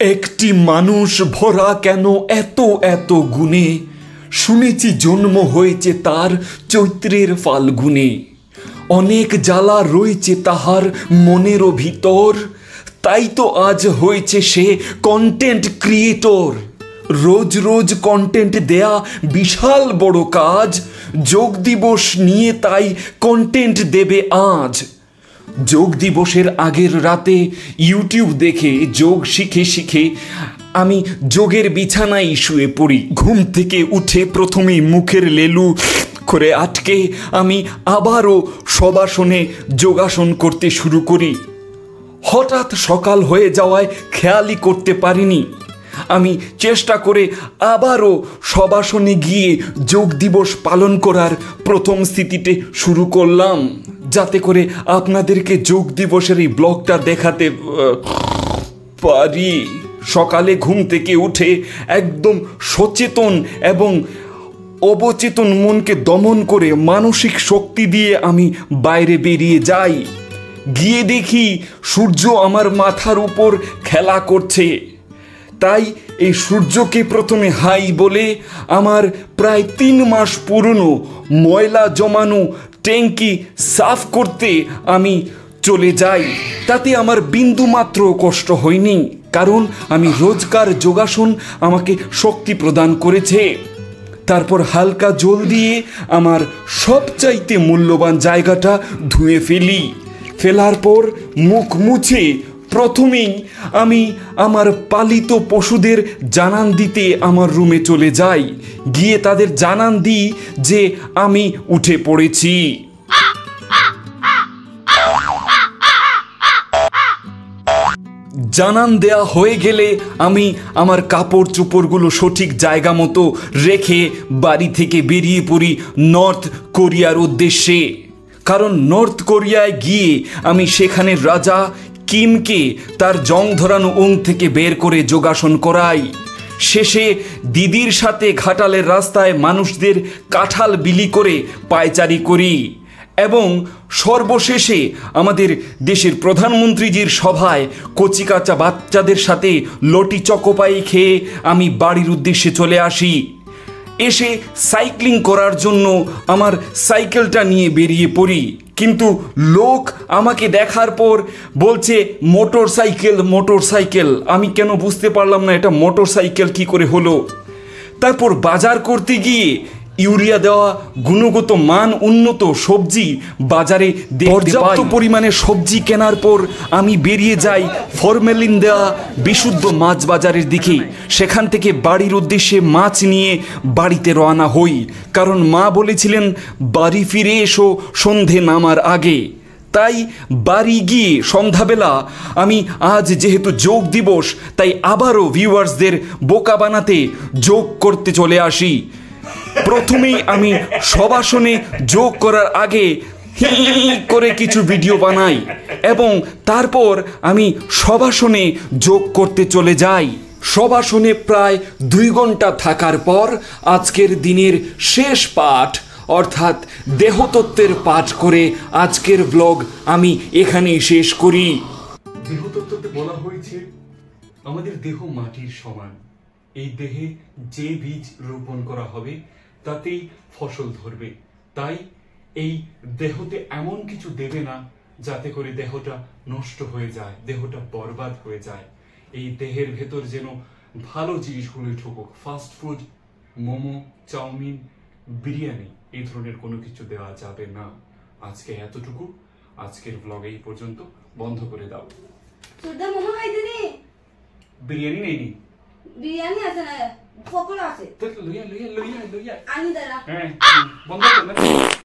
একটি মানুষ ভরা কেন এত এত গুণে, শুনেছি জন্ম হয়েছে তার চৈত্রের ফাল্গুনে। অনেক জ্বালা রয়েছে তাহার মনেরও ভিতর, তাই তো আজ হয়েছে সে কন্টেন্ট ক্রিয়েটর। রোজ রোজ কন্টেন্ট দেয়া বিশাল বড় কাজ, যোগ দিবস নিয়ে তাই কন্টেন্ট দেবে আজ। যোগ দিবসের আগের রাতে ইউটিউব দেখে যোগ শিখে শিখে আমি যোগের বিছানায় শুয়ে পড়ি। ঘুম থেকে উঠে প্রথমেই মুখের লেলু করে আটকে আমি আবারও শবাসনে যোগাসন করতে শুরু করি। হঠাৎ সকাল হয়ে যাওয়ায় খেয়ালই করতে পারিনি। আমি চেষ্টা করে আবারও শবাসনে গিয়ে যোগ দিবস পালন করার প্রথম স্থিতিতে শুরু করলাম, যাতে করে আপনাদেরকে যোগ দিবসের এই ব্লগটা দেখাতে পারি। সকালে ঘুম থেকে উঠে একদম সচেতন এবং অবচেতন মনকে দমন করে মানসিক শক্তি দিয়ে আমি বাইরে বেরিয়ে যাই। গিয়ে দেখি সূর্য আমার মাথার উপর খেলা করছে। তাই এই সূর্যকে প্রথমে হাই বলে আমার প্রায় 3 মাস পুরনো ময়লা জমানো ট্যাঙ্কি সাফ করতে আমি চলে যাই। তাতে আমার বিন্দুমাত্র কষ্ট হয়নি, কারণ আমি রোজকার যোগাসন আমাকে শক্তি প্রদান করেছে। তারপর হালকা জল দিয়ে আমার সবচাইতে মূল্যবান জায়গাটা ধুয়ে ফেলার পর মুখ মুছে প্রথমেই আমি আমার পালিত পশুদের জানান দিতে আমার রুমে চলে যাই। গিয়ে তাদের জানান দিই যে আমি উঠে পড়েছি। জানান দেয়া হয়ে গেলে আমি আমার কাপড় চোপড়গুলো সঠিক জায়গা মতো রেখে বাড়ি থেকে বেরিয়ে পড়ি নর্থ কোরিয়ার উদ্দেশ্যে। কারণ নর্থ কোরিয়ায় গিয়ে আমি সেখানের রাজা কিমকে তার জং ধরানো ওং থেকে বের করে যোগাসন করাই। শেষে দিদির সাথে ঘাটালের রাস্তায় মানুষদের কাঁঠাল বিলি করে পায়চারি করি এবং সর্বশেষে আমাদের দেশের প্রধানমন্ত্রীজির সভায় কচিকাঁচা বাচ্চাদের সাথে লটি চকোপাই খেয়ে আমি বাড়ির উদ্দেশ্যে চলে আসি। এসে সাইক্লিং করার জন্য আমার সাইকেলটা নিয়ে বেরিয়ে পড়ি, কিন্তু লোক আমাকে দেখার পর বলছে মোটর সাইকেল। আমি কেন বুঝতে পারলাম না এটা মোটর সাইকেল কী করে হলো। তারপর বাজার করতে গিয়ে ইউরিয়া দেওয়া গুণগত মান উন্নত সবজি বাজারে পর্যাপ্ত পরিমাণে সবজি কেনার পর আমি বেরিয়ে যাই ফরমেলিন দেওয়া বিশুদ্ধ মাছ বাজারের দিকে। সেখান থেকে বাড়ির উদ্দেশ্যে মাছ নিয়ে বাড়িতে রওনা হই, কারণ মা বলেছিলেন বাড়ি ফিরে এসো সন্ধে নামার আগে। তাই বাড়ি গিয়ে সন্ধ্যাবেলা আমি আজ যেহেতু যোগ দিবস তাই আবারও ভিউয়ার্সদের বোকা বানাতে যোগ করতে চলে আসি। প্রথমেই আমি শবাসনে যোগ করার আগে করে কিছু ভিডিও বানাই এবং তারপর আমি শবাসনে যোগ করতে চলে যাই। শবাসনে প্রায় 2 ঘন্টা থাকার পর আজকের দিনের শেষ পাঠ অর্থাৎ দেহতত্ত্বের পাঠ করে আজকের ব্লগ আমি এখানেই শেষ করি। দেহতত্ত্বতে বলা হয়েছে আমাদের দেহ মাটির সমান। এই দেহে যে বীজ রোপণ করা হবে তাতেই ফসল ধরবে। তাই এই দেহতে এমন কিছু দেবে না যাতে করে দেহটা নষ্ট হয়ে যায়, দেহটা বরবাদ হয়ে যায়। এই দেহের ভেতর যেন ভালো জিনিসগুলো ঢুকুক। Fast food, momo, chowmein, biryani এই ধরনের কোনো কিছু দেওয়া যাবে না। আজকে এতটুকু। আজকের ব্লগ এই পর্যন্ত। বন্ধ করে দাও। বিরিয়ানি নেই? বিরিয়ানি আছে না, পকোড়া আছে। লইয়া আনি দাঁড়া। হ্যাঁ, বন্ধ কর না।